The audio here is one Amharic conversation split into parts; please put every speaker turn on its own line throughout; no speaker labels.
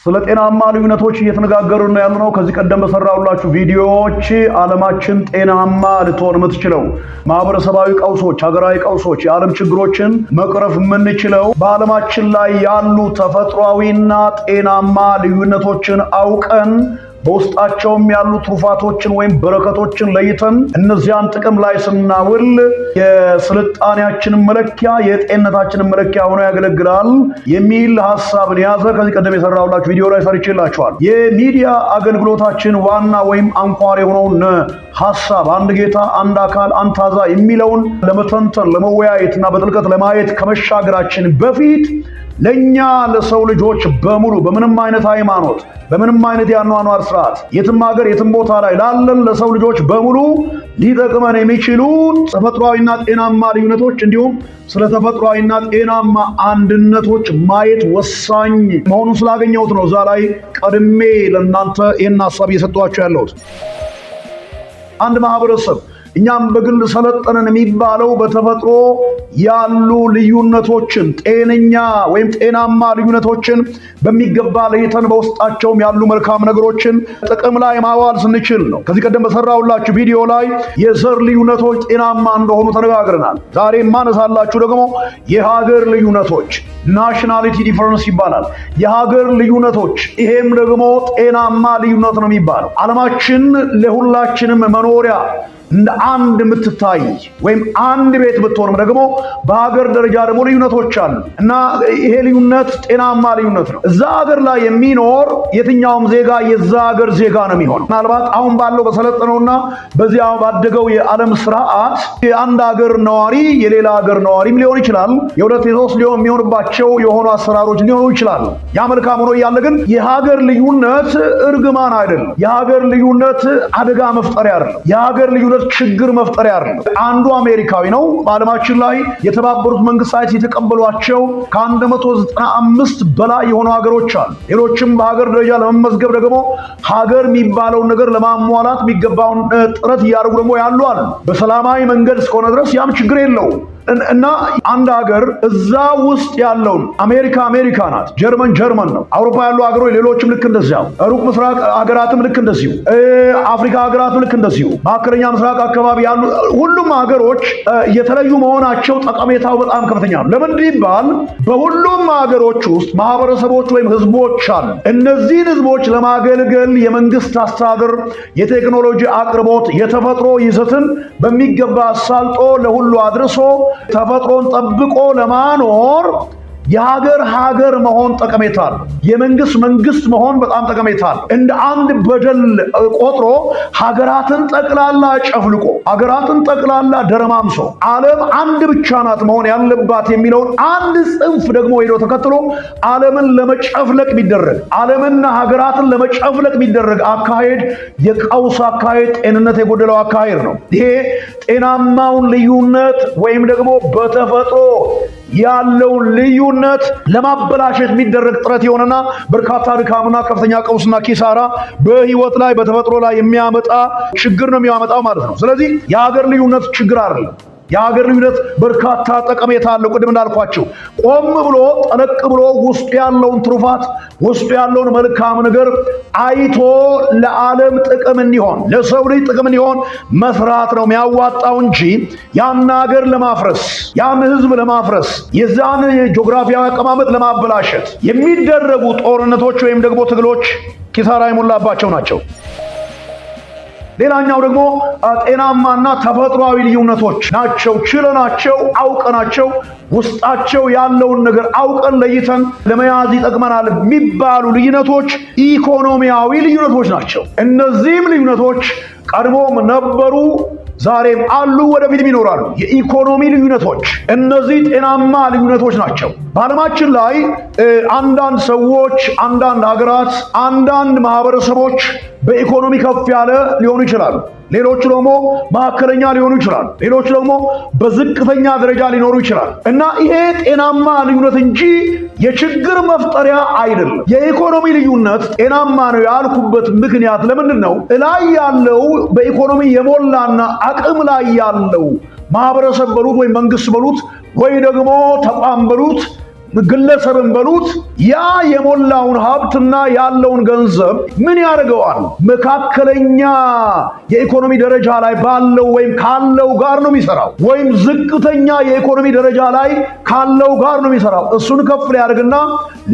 ስለ ጤናማ ልዩነቶች እየተነጋገርን ነው ያለነው። ከዚህ ቀደም በሰራውላችሁ ቪዲዮዎች ዓለማችን ጤናማ ልትሆን የምትችለው ማህበረሰባዊ ቀውሶች፣ ሀገራዊ ቀውሶች፣ የዓለም ችግሮችን መቅረፍ የምንችለው በዓለማችን ላይ ያሉ ተፈጥሯዊና ጤናማ ልዩነቶችን አውቀን በውስጣቸውም ያሉ ትሩፋቶችን ወይም በረከቶችን ለይተን እነዚያን ጥቅም ላይ ስናውል የስልጣኔያችንን መለኪያ የጤንነታችንን መለኪያ ሆኖ ያገለግላል የሚል ሐሳብን ያዘ ከዚህ ቀደም የሰራሁላችሁ ቪዲዮ ላይ ሰርቼላችኋል። የሚዲያ አገልግሎታችን ዋና ወይም አንኳር የሆነውን ሐሳብ አንድ ጌታ፣ አንድ አካል፣ አንድ ታዛ የሚለውን ለመተንተን ለመወያየትና በጥልቀት ለማየት ከመሻገራችን በፊት ለኛ ለሰው ልጆች በሙሉ በምንም አይነት ሃይማኖት በምንም አይነት የአኗኗር ስርዓት የትም ሀገር የትም ቦታ ላይ ላለን ለሰው ልጆች በሙሉ ሊጠቅመን የሚችሉ ተፈጥሯዊና ጤናማ ልዩነቶች እንዲሁም ስለ ተፈጥሯዊና ጤናማ አንድነቶች ማየት ወሳኝ መሆኑን ስላገኘሁት ነው እዛ ላይ ቀድሜ ለእናንተ ይህን ሐሳብ እየሰጧችሁ ያለሁት። አንድ ማህበረሰብ እኛም በግል ሰለጠነን የሚባለው በተፈጥሮ ያሉ ልዩነቶችን ጤነኛ ወይም ጤናማ ልዩነቶችን በሚገባ ለይተን በውስጣቸውም ያሉ መልካም ነገሮችን ጥቅም ላይ ማዋል ስንችል ነው። ከዚህ ቀደም በሰራሁላችሁ ቪዲዮ ላይ የዘር ልዩነቶች ጤናማ እንደሆኑ ተነጋግረናል። ዛሬ ማነሳላችሁ ደግሞ የሀገር ልዩነቶች ናሽናሊቲ ዲፈረንስ ይባላል። የሀገር ልዩነቶች፣ ይሄም ደግሞ ጤናማ ልዩነት ነው የሚባለው። ዓለማችን ለሁላችንም መኖሪያ እንደ አንድ የምትታይ ወይም አንድ ቤት ብትሆንም ደግሞ በሀገር ደረጃ ደግሞ ልዩነቶች አሉ እና ይሄ ልዩነት ጤናማ ልዩነት ነው። እዛ ሀገር ላይ የሚኖር የትኛውም ዜጋ የዛ ሀገር ዜጋ ነው የሚሆነው። ምናልባት አሁን ባለው በሰለጠነውና በዚያ ባደገው የዓለም ስርዓት የአንድ ሀገር ነዋሪ የሌላ ሀገር ነዋሪም ሊሆን ይችላል። የሁለት የሶስት ሊሆን የሚሆንባቸው የሆኑ አሰራሮች ሊሆኑ ይችላሉ። ያ መልካም ሆኖ እያለ ግን የሀገር ልዩነት እርግማን አይደለም። የሀገር ልዩነት አደጋ መፍጠሪያ አይደለም። የሀገር ልዩነት ችግር መፍጠሪያ አይደለም። አንዱ አሜሪካዊ ነው። በዓለማችን ላይ የተባበሩት መንግስታት የተቀበሏቸው ከ195 በላይ የሆኑ ሀገሮች አሉ። ሌሎችም በሀገር ደረጃ ለመመዝገብ ደግሞ ሀገር የሚባለውን ነገር ለማሟላት የሚገባውን ጥረት እያደረጉ ደግሞ ያሉ አሉ። በሰላማዊ መንገድ እስከሆነ ድረስ ያም ችግር የለውም። እና አንድ ሀገር እዛ ውስጥ ያለውን አሜሪካ ናት፣ ጀርመን ነው፣ አውሮፓ ያሉ ሀገሮች ሌሎችም ልክ እንደዚያው፣ ሩቅ ምስራቅ ሀገራትም ልክ እንደዚሁ፣ አፍሪካ ሀገራትም ልክ እንደዚሁ፣ መካከለኛ ምስራቅ አካባቢ ያሉ ሁሉም ሀገሮች የተለዩ መሆናቸው ጠቀሜታው በጣም ከፍተኛ ነው። ለምን ይባል? በሁሉም ሀገሮች ውስጥ ማህበረሰቦች ወይም ህዝቦች አሉ። እነዚህን ህዝቦች ለማገልገል የመንግስት አስተዳደር፣ የቴክኖሎጂ አቅርቦት፣ የተፈጥሮ ይዘትን በሚገባ አሳልጦ ለሁሉ አድርሶ ተፈጥሮን ጠብቆ ለማኖር የሀገር መሆን ጠቀሜታ አለው። የመንግስት መሆን በጣም ጠቀሜታ አለው። እንደ አንድ በደል ቆጥሮ ሀገራትን ጠቅላላ ጨፍልቆ ሀገራትን ጠቅላላ ደረማምሶ ዓለም አንድ ብቻ ናት መሆን ያለባት የሚለውን አንድ ጽንፍ ደግሞ ሄዶ ተከትሎ ዓለምን ለመጨፍለቅ ቢደረግ ዓለምና ሀገራትን ለመጨፍለቅ ቢደረግ አካሄድ የቀውስ አካሄድ፣ ጤንነት የጎደለው አካሄድ ነው። ይሄ ጤናማውን ልዩነት ወይም ደግሞ በተፈጥሮ ያለውን ልዩነት ለማበላሸት የሚደረግ ጥረት የሆነና በርካታ ድካምና ከፍተኛ ቀውስና ኪሳራ በህይወት ላይ በተፈጥሮ ላይ የሚያመጣ ችግር ነው የሚያመጣው ማለት ነው። ስለዚህ የሀገር ልዩነት ችግር አይደለም። የሀገር ልዩነት በርካታ ጠቀሜታ አለው። ቅድም እንዳልኳቸው ቆም ብሎ ጠለቅ ብሎ ውስጡ ያለውን ትሩፋት ውስጡ ያለውን መልካም ነገር አይቶ ለዓለም ጥቅም እንዲሆን ለሰው ልጅ ጥቅም እንዲሆን መስራት ነው የሚያዋጣው እንጂ ያን ሀገር ለማፍረስ ያን ህዝብ ለማፍረስ የዛን ጂኦግራፊያዊ አቀማመጥ ለማበላሸት የሚደረጉ ጦርነቶች ወይም ደግሞ ትግሎች ኪሳራ የሞላባቸው ናቸው። ሌላኛው ደግሞ ጤናማና ተፈጥሯዊ ልዩነቶች ናቸው። ችለናቸው አውቀናቸው ውስጣቸው ያለውን ነገር አውቀን ለይተን ለመያዝ ይጠቅመናል የሚባሉ ልዩነቶች ኢኮኖሚያዊ ልዩነቶች ናቸው። እነዚህም ልዩነቶች ቀድሞም ነበሩ፣ ዛሬም አሉ፣ ወደፊትም ይኖራሉ። የኢኮኖሚ ልዩነቶች እነዚህ ጤናማ ልዩነቶች ናቸው። በዓለማችን ላይ አንዳንድ ሰዎች፣ አንዳንድ ሀገራት፣ አንዳንድ ማህበረሰቦች በኢኮኖሚ ከፍ ያለ ሊሆኑ ይችላሉ። ሌሎች ደግሞ መካከለኛ ሊሆኑ ይችላሉ። ሌሎች ደግሞ በዝቅተኛ ደረጃ ሊኖሩ ይችላል እና ይሄ ጤናማ ልዩነት እንጂ የችግር መፍጠሪያ አይደለም። የኢኮኖሚ ልዩነት ጤናማ ነው ያልኩበት ምክንያት ለምንድን ነው? ላይ ያለው በኢኮኖሚ የሞላና አቅም ላይ ያለው ማህበረሰብ በሉት ወይ መንግስት በሉት ወይ ደግሞ ተቋም በሉት ግለሰብን በሉት ያ የሞላውን ሀብትና ያለውን ገንዘብ ምን ያደርገዋል? መካከለኛ የኢኮኖሚ ደረጃ ላይ ባለው ወይም ካለው ጋር ነው የሚሰራው፣ ወይም ዝቅተኛ የኢኮኖሚ ደረጃ ላይ ካለው ጋር ነው የሚሰራው። እሱን ከፍ ሊያደርግና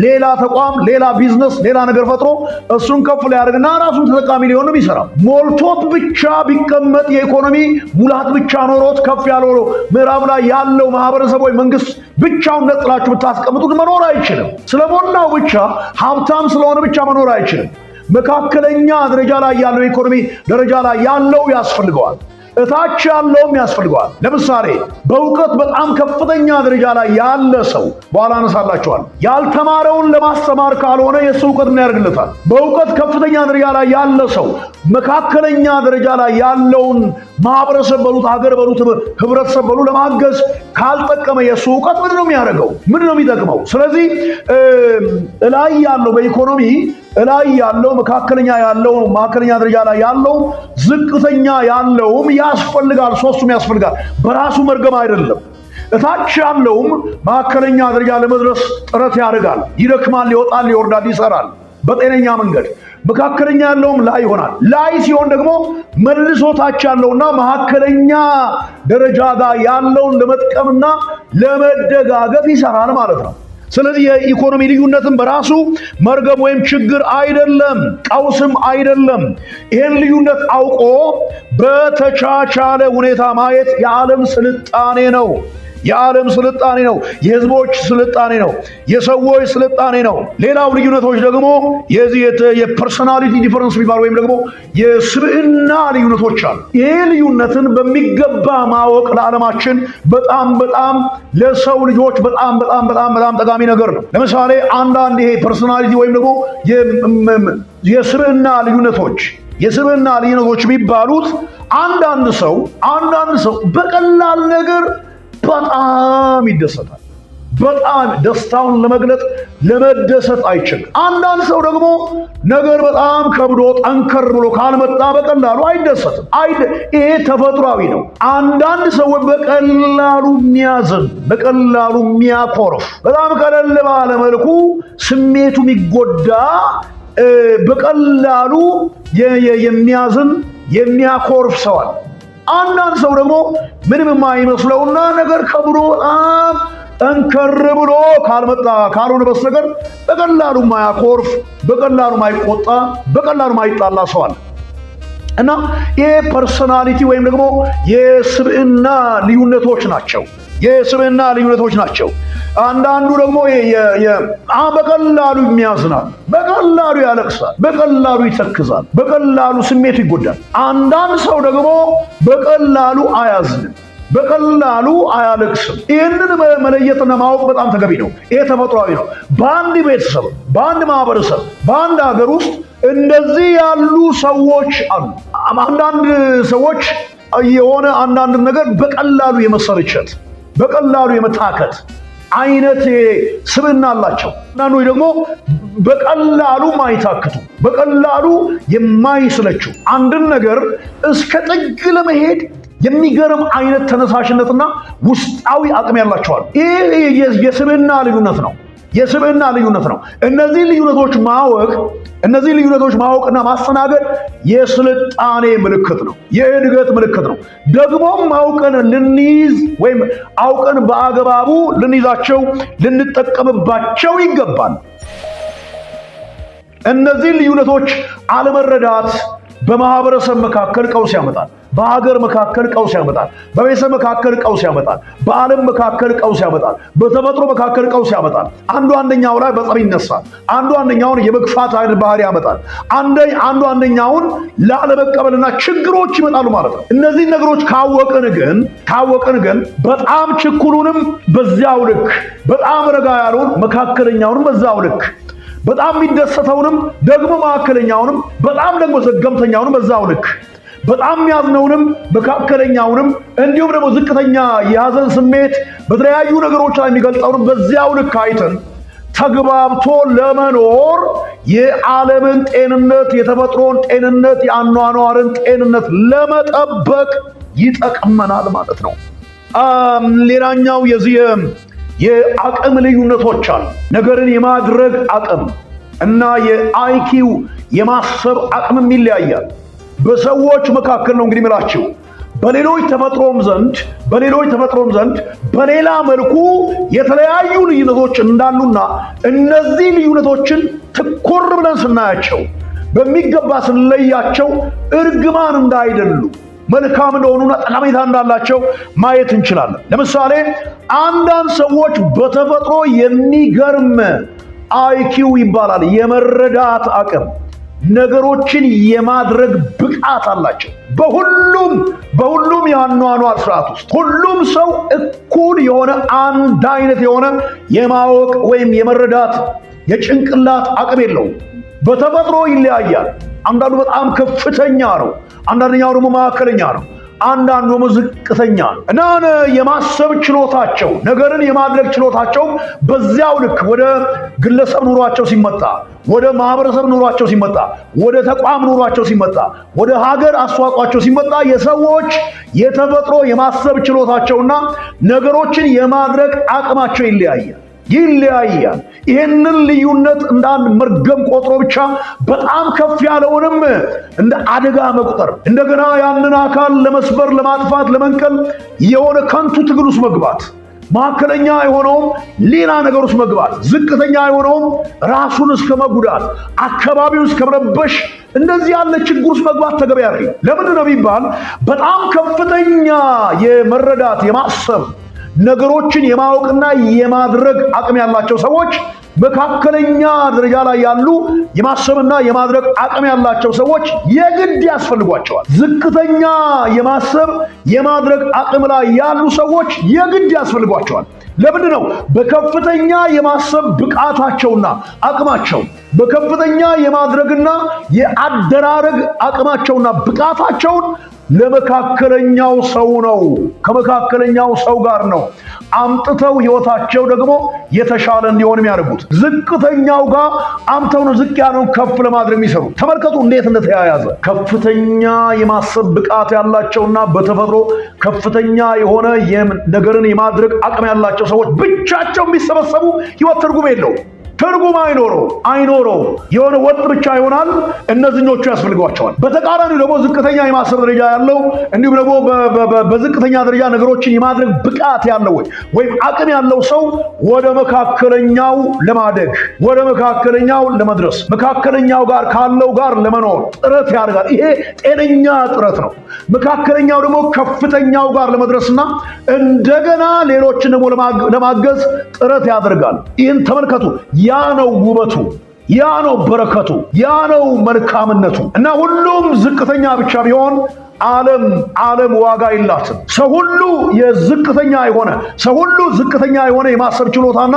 ሌላ ተቋም፣ ሌላ ቢዝነስ፣ ሌላ ነገር ፈጥሮ እሱን ከፍ ሊያደርግና ራሱን ተጠቃሚ ሊሆን ነው የሚሰራው። ሞልቶት ብቻ ቢቀመጥ የኢኮኖሚ ሙላት ብቻ ኖሮት ከፍ ያለው ምዕራብ ላይ ያለው ማህበረሰብ ወይ መንግስት ብቻውን ነጥላችሁ ብታስቀምጡት መኖር አይችልም። ስለሞላው ብቻ ሀብታም ስለሆነ ብቻ መኖር አይችልም። መካከለኛ ደረጃ ላይ ያለው ኢኮኖሚ ደረጃ ላይ ያለው ያስፈልገዋል። እታች ያለውም ያስፈልገዋል። ለምሳሌ በእውቀት በጣም ከፍተኛ ደረጃ ላይ ያለ ሰው በኋላ አነሳላችኋል። ያልተማረውን ለማስተማር ካልሆነ የሱ እውቀት ምን ያደርግለታል? በእውቀት ከፍተኛ ደረጃ ላይ ያለ ሰው መካከለኛ ደረጃ ላይ ያለውን ማህበረሰብ በሉት ሀገር በሉት ህብረተሰብ በሉ ለማገዝ ካልጠቀመ የሱ እውቀት ምንድን ነው የሚያደርገው? ምንድን ነው የሚጠቅመው? ስለዚህ እላይ ያለው በኢኮኖሚ እላይ ያለው መካከለኛ ያለው መካከለኛ ደረጃ ላይ ያለው ዝቅተኛ ያለውም ያስፈልጋል። ሶስቱም ያስፈልጋል። በራሱ መርገም አይደለም። እታች ያለውም መካከለኛ ደረጃ ለመድረስ ጥረት ያደርጋል፣ ይደክማል፣ ይወጣል፣ ይወርዳል፣ ይሰራል በጤነኛ መንገድ። መካከለኛ ያለውም ላይ ይሆናል። ላይ ሲሆን ደግሞ መልሶ ታች ያለውና መካከለኛ ደረጃ ጋር ያለውን ለመጥቀምና ለመደጋገፍ ይሰራል ማለት ነው። ስለዚህ የኢኮኖሚ ልዩነትን በራሱ መርገም ወይም ችግር አይደለም፣ ቀውስም አይደለም። ይህን ልዩነት አውቆ በተቻቻለ ሁኔታ ማየት የዓለም ስልጣኔ ነው። የዓለም ስልጣኔ ነው። የህዝቦች ስልጣኔ ነው። የሰዎች ስልጣኔ ነው። ሌላው ልዩነቶች ደግሞ የዚህ የፐርሶናሊቲ ዲፈረንስ የሚባል ወይም ደግሞ የስብዕና ልዩነቶች አሉ። ይሄ ልዩነትን በሚገባ ማወቅ ለዓለማችን በጣም ለሰው ልጆች በጣም ጠቃሚ ነገር ነው። ለምሳሌ አንዳንድ ይሄ ፐርሶናሊቲ ወይም ደግሞ የስብዕና ልዩነቶች የሚባሉት አንዳንድ ሰው በቀላል ነገር በጣም ይደሰታል። በጣም ደስታውን ለመግለጥ ለመደሰት አይችልም። አንዳንድ ሰው ደግሞ ነገር በጣም ከብዶ ጠንከር ብሎ ካልመጣ በቀላሉ አይደሰትም። ይሄ ተፈጥሯዊ ነው። አንዳንድ ሰዎች በቀላሉ የሚያዝን፣ በቀላሉ የሚያኮርፍ፣ በጣም ቀለል ባለ መልኩ ስሜቱ የሚጎዳ፣ በቀላሉ የሚያዝን የሚያኮርፍ ሰው አለ። አንዳንድ ሰው ደግሞ ምንም የማይመስለውና ነገር ከብዶ በጣም ጠንከር ብሎ ካልሆነ በስተቀር በቀላሉ ማያኮርፍ፣ በቀላሉ ማይቆጣ፣ በቀላሉ ማይጣላ ሰው አለ እና ይሄ ፐርሶናሊቲ ወይም ደግሞ የስብዕና ልዩነቶች ናቸው። አንዳንዱ ደግሞ በቀላሉ የሚያዝናል፣ በቀላሉ ያለቅሳል፣ በቀላሉ ይተክዛል፣ በቀላሉ ስሜቱ ይጎዳል። አንዳንድ ሰው ደግሞ በቀላሉ አያዝንም፣ በቀላሉ አያለቅስም። ይህንን መለየትና ማወቅ በጣም ተገቢ ነው። ይሄ ተፈጥሯዊ ነው። በአንድ ቤተሰብ፣ በአንድ ማህበረሰብ፣ በአንድ ሀገር ውስጥ እንደዚህ ያሉ ሰዎች አሉ። አንዳንድ ሰዎች የሆነ አንዳንድ ነገር በቀላሉ የመሰልቸት፣ በቀላሉ የመታከት አይነት ስብዕና አላቸው። አንዳንዶች ደግሞ በቀላሉ ማይታክቱ፣ በቀላሉ የማይስለችው፣ አንድን ነገር እስከ ጥግ ለመሄድ የሚገርም አይነት ተነሳሽነትና ውስጣዊ አቅም ያላቸዋል። ይህ የስብዕና ልዩነት ነው። እነዚህ ልዩነቶች ማወቅና ማስተናገድ የስልጣኔ ምልክት ነው፣ የእድገት ምልክት ነው። ደግሞም አውቀን ልንይዝ ወይም አውቀን በአግባቡ ልንይዛቸው ልንጠቀምባቸው ይገባል። እነዚህ ልዩነቶች አለመረዳት በማህበረሰብ መካከል ቀውስ ያመጣል፣ በሀገር መካከል ቀውስ ያመጣል፣ በቤተሰብ መካከል ቀውስ ያመጣል፣ በዓለም መካከል ቀውስ ያመጣል፣ በተፈጥሮ መካከል ቀውስ ያመጣል። አንዱ አንደኛው ላይ በጸብ ይነሳል። አንዱ አንደኛውን የመግፋት አይነት ባህሪ ያመጣል። አንዱ አንደኛውን ላለመቀበልና ችግሮች ይመጣሉ ማለት ነው። እነዚህ ነገሮች ካወቅን ግን በጣም ችኩሉንም በዚያው ልክ፣ በጣም ረጋ ያለውን መካከለኛውንም በዛው ልክ በጣም የሚደሰተውንም ደግሞ መካከለኛውንም በጣም ደግሞ ዘገምተኛውንም በዛው ልክ በጣም ያዝነውንም መካከለኛውንም እንዲሁም ደግሞ ዝቅተኛ የሐዘን ስሜት በተለያዩ ነገሮች ላይ የሚገልጸውንም በዚያው ልክ አይተን ተግባብቶ ለመኖር የዓለምን ጤንነት፣ የተፈጥሮን ጤንነት፣ የአኗኗርን ጤንነት ለመጠበቅ ይጠቅመናል ማለት ነው። ሌላኛው የዚህ የአቅም ልዩነቶች አሉ። ነገርን የማድረግ አቅም እና የአይኪው የማሰብ አቅምም ይለያያል። በሰዎች መካከል ነው እንግዲህ ምላችሁ በሌሎች ተፈጥሮም ዘንድ በሌላ መልኩ የተለያዩ ልዩነቶች እንዳሉና እነዚህ ልዩነቶችን ትኩር ብለን ስናያቸው በሚገባ ስንለያቸው እርግማን እንዳይደሉ መልካም እንደሆኑና ጠቀሜታ እንዳላቸው ማየት እንችላለን። ለምሳሌ አንዳንድ ሰዎች በተፈጥሮ የሚገርም አይኪው ይባላል የመረዳት አቅም ነገሮችን የማድረግ ብቃት አላቸው። በሁሉም የአኗኗር ስርዓት ውስጥ ሁሉም ሰው እኩል የሆነ አንድ አይነት የሆነ የማወቅ ወይም የመረዳት የጭንቅላት አቅም የለውም። በተፈጥሮ ይለያያል። አንዳንዱ በጣም ከፍተኛ ነው፣ አንዳንደኛው ደግሞ መካከለኛ ነው፣ አንዳንዱ ደግሞ ዝቅተኛ ነው እና የማሰብ ችሎታቸው ነገርን የማድረግ ችሎታቸው በዚያው ልክ ወደ ግለሰብ ኑሯቸው ሲመጣ፣ ወደ ማህበረሰብ ኑሯቸው ሲመጣ፣ ወደ ተቋም ኑሯቸው ሲመጣ፣ ወደ ሀገር አስተዋጽኦአቸው ሲመጣ የሰዎች የተፈጥሮ የማሰብ ችሎታቸውና ነገሮችን የማድረግ አቅማቸው ይለያያል። ይህንን ልዩነት እንደ አንድ መርገም ቆጥሮ ብቻ በጣም ከፍ ያለውንም እንደ አደጋ መቁጠር፣ እንደገና ያንን አካል ለመስበር፣ ለማጥፋት፣ ለመንቀል የሆነ ከንቱ ትግል ውስጥ መግባት፣ መካከለኛ የሆነውም ሌላ ነገር ውስጥ መግባት፣ ዝቅተኛ የሆነውም ራሱን እስከ መጉዳት፣ አካባቢውን እስከ መረበሽ፣ እንደዚህ ያለ ችግር ውስጥ መግባት ተገቢ አይደለም። ለምንድን ነው ቢባል በጣም ከፍተኛ የመረዳት የማሰብ ነገሮችን የማወቅና የማድረግ አቅም ያላቸው ሰዎች መካከለኛ ደረጃ ላይ ያሉ የማሰብና የማድረግ አቅም ያላቸው ሰዎች የግድ ያስፈልጓቸዋል። ዝቅተኛ የማሰብ የማድረግ አቅም ላይ ያሉ ሰዎች የግድ ያስፈልጓቸዋል። ለምንድን ነው? በከፍተኛ የማሰብ ብቃታቸውና አቅማቸው በከፍተኛ የማድረግና የአደራረግ አቅማቸውና ብቃታቸውን ለመካከለኛው ሰው ነው፣ ከመካከለኛው ሰው ጋር ነው አምጥተው ህይወታቸው ደግሞ የተሻለ እንዲሆን የሚያደርጉት። ዝቅተኛው ጋር አምጥተው ነው ዝቅ ያለውን ከፍ ለማድረግ የሚሰሩ። ተመልከቱ እንዴት እንደተያያዘ። ከፍተኛ የማሰብ ብቃት ያላቸውና በተፈጥሮ ከፍተኛ የሆነ ነገርን የማድረግ አቅም ያላቸው ሰዎች ብቻቸው የሚሰበሰቡ ህይወት ትርጉም የለውም። ትርጉም አይኖረው የሆነ ወጥ ብቻ ይሆናል። እነዚህኞቹ ያስፈልጓቸዋል። በተቃራኒው ደግሞ ዝቅተኛ የማሰብ ደረጃ ያለው እንዲሁም ደግሞ በዝቅተኛ ደረጃ ነገሮችን የማድረግ ብቃት ያለው ወይም አቅም ያለው ሰው ወደ መካከለኛው ለማደግ ወደ መካከለኛው ለመድረስ መካከለኛው ጋር ካለው ጋር ለመኖር ጥረት ያደርጋል። ይሄ ጤነኛ ጥረት ነው። መካከለኛው ደግሞ ከፍተኛው ጋር ለመድረስና እንደገና ሌሎችን ደግሞ ለማገዝ ጥረት ያደርጋል። ይህን ተመልከቱ። ያ ነው ውበቱ፣ ያ ነው በረከቱ፣ ያ ነው መልካምነቱ። እና ሁሉም ዝቅተኛ ብቻ ቢሆን ዓለም ዋጋ የላትም። ሰው ሁሉ ዝቅተኛ የሆነ የማሰብ ችሎታና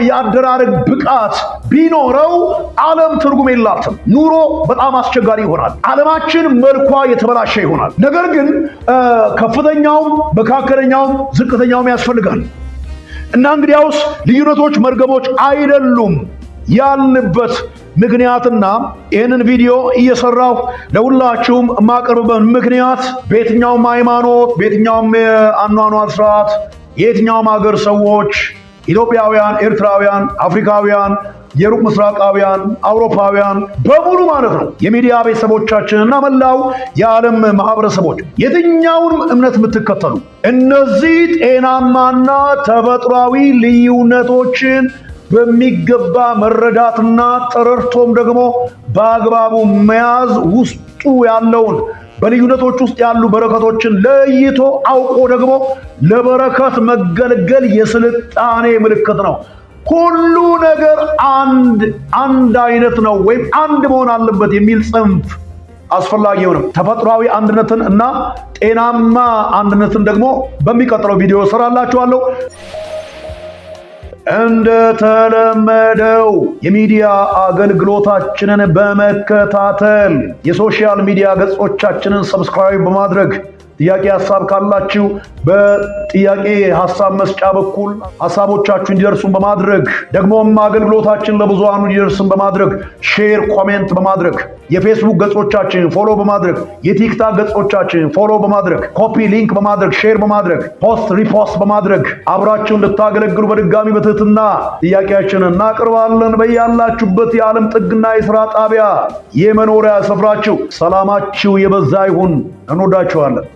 የአደራረግ ብቃት ቢኖረው ዓለም ትርጉም የላትም። ኑሮ በጣም አስቸጋሪ ይሆናል። ዓለማችን መልኳ የተበላሸ ይሆናል። ነገር ግን ከፍተኛውም መካከለኛውም ዝቅተኛውም ያስፈልጋል። እና እንግዲያውስ ልዩነቶች መርገሞች አይደሉም ያልንበት ምክንያትና ይህንን ቪዲዮ እየሰራሁ ለሁላችሁም የማቀርብበት ምክንያት በየትኛውም ሃይማኖት፣ በየትኛውም አኗኗር ስርዓት፣ የየትኛውም ሀገር ሰዎች ኢትዮጵያውያን፣ ኤርትራውያን፣ አፍሪካውያን፣ የሩቅ ምስራቃውያን፣ አውሮፓውያን በሙሉ ማለት ነው የሚዲያ ቤተሰቦቻችንና መላው የዓለም ማህበረሰቦች የትኛውንም እምነት የምትከተሉ እነዚህ ጤናማና ተፈጥሯዊ ልዩነቶችን በሚገባ መረዳትና ተረድቶም ደግሞ በአግባቡ መያዝ ውስጡ ያለውን በልዩነቶች ውስጥ ያሉ በረከቶችን ለይቶ አውቆ ደግሞ ለበረከት መገልገል የስልጣኔ ምልክት ነው። ሁሉ ነገር አንድ አይነት ነው ወይም አንድ መሆን አለበት የሚል ጽንፍ አስፈላጊ ሆነ። ተፈጥሯዊ አንድነትን እና ጤናማ አንድነትን ደግሞ በሚቀጥለው ቪዲዮ እሰራላችኋለሁ። እንደተለመደው የሚዲያ አገልግሎታችንን በመከታተል የሶሻል ሚዲያ ገጾቻችንን ሰብስክራይብ በማድረግ ጥያቄ ሐሳብ ካላችሁ በጥያቄ ሐሳብ መስጫ በኩል ሐሳቦቻችሁ እንዲደርሱን በማድረግ ደግሞም አገልግሎታችን ለብዙሃኑ እንዲደርስን በማድረግ ሼር፣ ኮሜንት በማድረግ የፌስቡክ ገጾቻችን ፎሎ በማድረግ የቲክታክ ገጾቻችን ፎሎ በማድረግ ኮፒ ሊንክ በማድረግ ሼር በማድረግ ፖስት ሪፖስት በማድረግ አብራችሁ እንድታገለግሉ በድጋሚ በትህትና ጥያቄያችንን እናቀርባለን። በያላችሁበት የዓለም ጥግና የሥራ ጣቢያ የመኖሪያ ስፍራችሁ ሰላማችሁ የበዛ ይሁን። እንወዳችኋለን።